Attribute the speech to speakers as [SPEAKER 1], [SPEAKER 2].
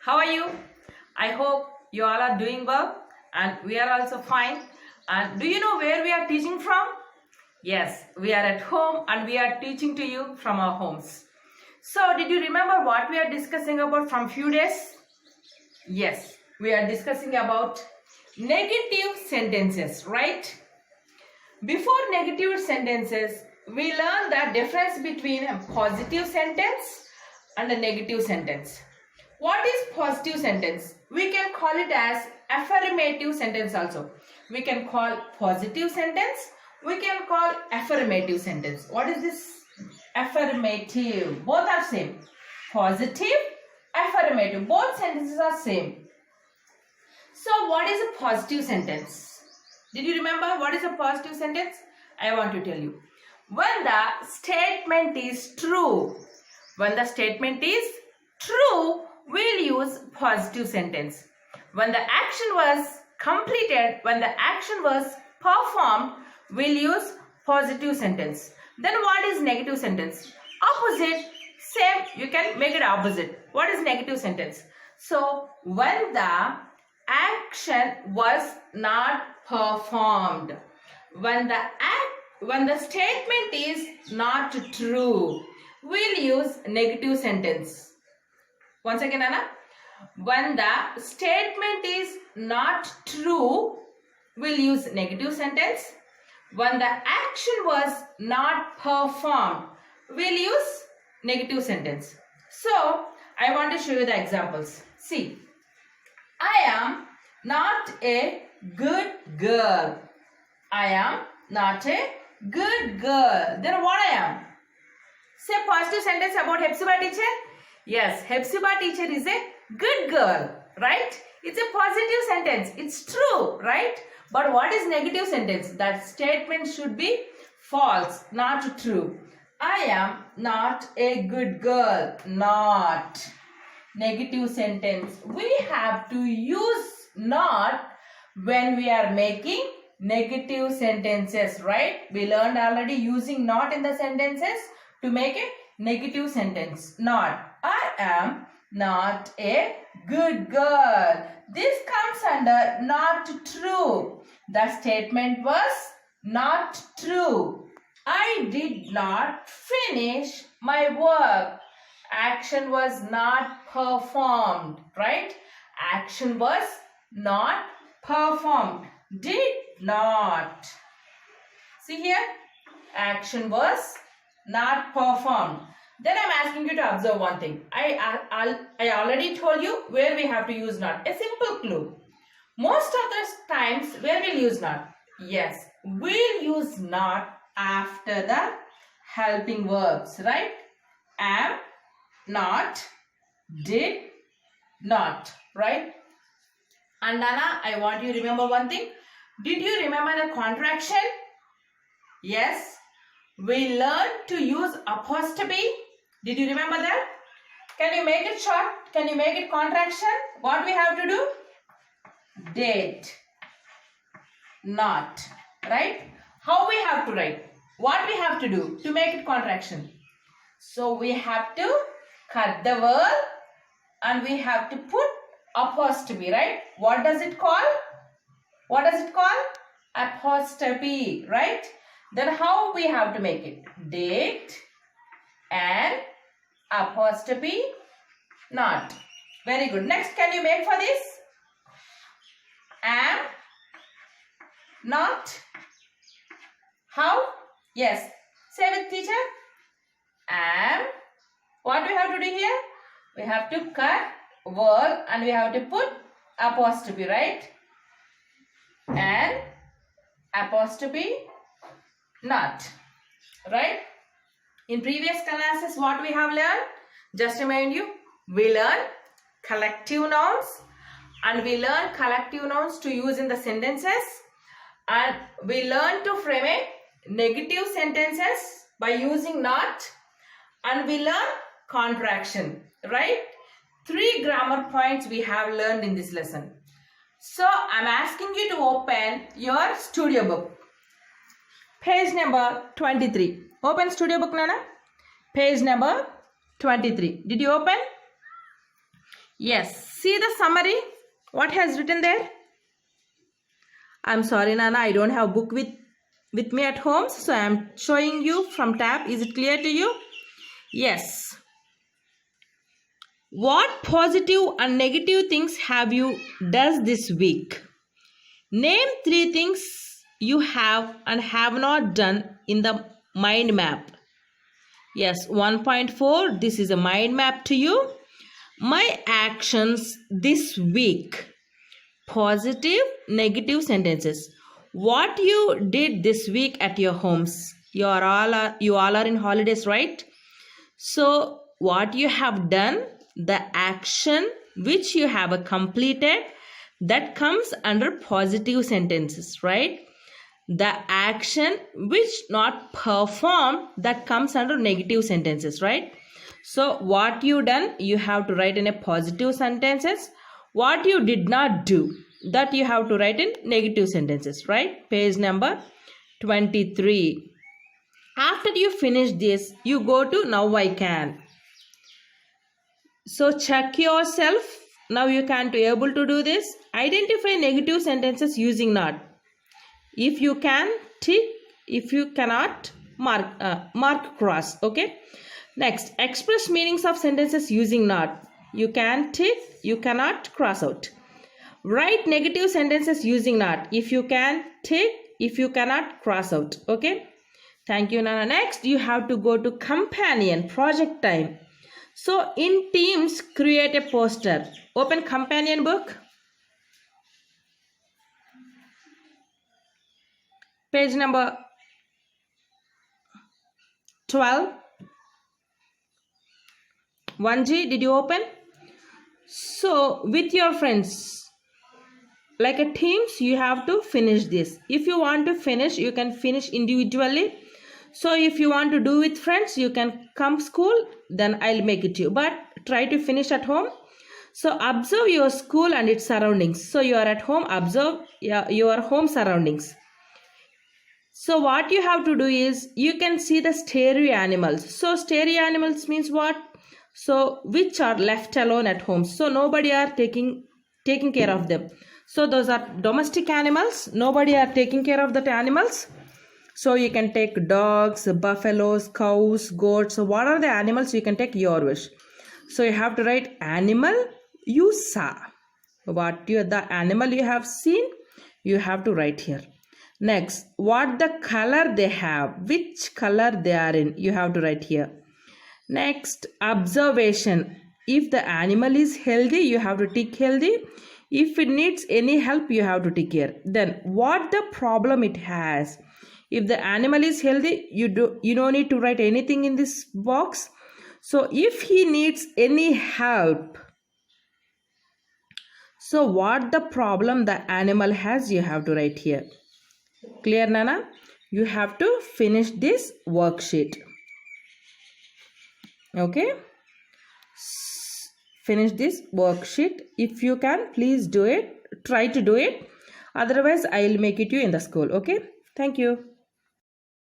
[SPEAKER 1] How are you? I hope you all are doing well and we are also fine. And do you know where we are teaching from? Yes, we are at home and we are teaching to you from our homes. So, did you remember what we are discussing about from few days? Yes, we are discussing about negative sentences, right? Before negative sentences, we learned the difference between a positive sentence and a negative sentence. What is positive sentence? We can call it as affirmative sentence also. We can call positive sentence. We can call affirmative sentence. What is this? Affirmative. Both are same. Positive, affirmative. Both sentences are same. So what is a positive sentence? Did you remember what is a positive sentence? I want to tell you. When the statement is true. When the statement is true, we'll use positive sentence. When the action was completed, when the action was performed, we'll use positive sentence. Then what is negative sentence? Opposite, same, you can make it opposite. What is negative sentence? So, when the action was not performed, when the statement is not true, we'll use negative sentence. Once again, Anna. When the statement is not true, we'll use negative sentence. When the action was not performed, we'll use negative sentence. So, I want to show you the examples. See, I am not a good girl. I am not a good girl. Then what I am? Say positive sentence about Hepzibah teacher. Yes, Hepzibah teacher is a good girl, right? It's a positive sentence. It's true, right? But what is negative sentence? That statement should be false, not true. I am not a good girl. Not. Negative sentence. We have to use not when we are making negative sentences, right? We learned already using not in the sentences to make a negative sentence. Not. I am not a good girl. This comes under not true. The statement was not true. I did not finish my work. Action was not performed, right? Action was not performed. Did not. See here? Action was not performed. Then I'm asking you to observe one thing. I already told you where we have to use not. A simple clue. Most of the times where we'll use not? Yes, we'll use not after the helping verbs, right? Am, not, did, not, right? And Anna, I want you to remember one thing. Did you remember the contraction? Yes. We learned to use apostrophe. Did you remember that? Can you make it short? Can you make it contraction? What we have to do? Did. Not. Right? How we have to write? What we have to do to make it contraction? So we have to cut the verb and we have to put apostrophe, right? What does it call? What does it call? Apostrophe, right? Then how we have to make it? Did and apostrophe not. Very good. Next, can you make for this? Am, not. How? Yes. Say with teacher. Am. What we have to do here? We have to cut verb and we have to put apostrophe, right? And apostrophe not, right? In previous classes, what we have learned? Just remind you, we learn collective nouns and we learn collective nouns to use in the sentences and we learn to frame a negative sentences by using not and we learn contraction, right? 3 grammar points we have learned in this lesson. So, I am asking you to open your studio book. Page number 23. Open studio book, Nana. Page number 23. Did you open? Yes, see the summary. What has written there? I'm sorry, Nana, I don't have book with me at home, so I'm showing you from tab. Is it clear to you? Yes. What positive and negative things have you done this week? Name 3 things you have and have not done in the mind map. Yes, 1.4. This is a mind map to you. My actions this week. Positive, negative sentences. What you did this week at your homes. You all are in holidays, right? So what you have done, the action which you have completed, that comes under positive sentences, right? The action which not performed, that comes under negative sentences, right? So what you done, you have to write in a positive sentences. What you did not do, that you have to write in negative sentences, right? Page number 23. After you finish this, you go to now I can. So check yourself. Now you can be able to do this. Identify negative sentences using not. If you can, tick. If you cannot, mark cross. Okay. Next, express meanings of sentences using not. You can tick. You cannot, cross out. Write negative sentences using not. If you can, tick. If you cannot, cross out. Okay. Thank you, Nana. Next, you have to go to companion, project time. So in Teams, create a poster. Open companion book. Page number 12. 1G, did you open? So with your friends, like a Teams, you have to finish this. If you want to finish, you can finish individually. So if you want to do with friends, you can come school, then I'll make it to you. But try to finish at home. So observe your school and its surroundings. So you are at home, observe your home surroundings. So what you have to do is, you can see the stereo animals. So stereo animals means what? So which are left alone at home. So nobody are taking care of them. So those are domestic animals. Nobody are taking care of that animals. So you can take dogs, buffaloes, cows, goats. So what are the animals? You can take your wish. So you have to write animal you saw. The animal you have seen, you have to write here. Next, what the color they have, which color they are in, you have to write here. Next, observation. If the animal is healthy, you have to tick healthy. If it needs any help, you have to tick here. Then what the problem it has. If the animal is healthy, you don't need to write anything in this box. So if he needs any help, so what the problem the animal has, you have to write here. Clear, Nana? You have to finish this worksheet. Okay? Finish this worksheet. If you can, please do it. Try to do it. Otherwise, I will make it you in the school. Okay? Thank you.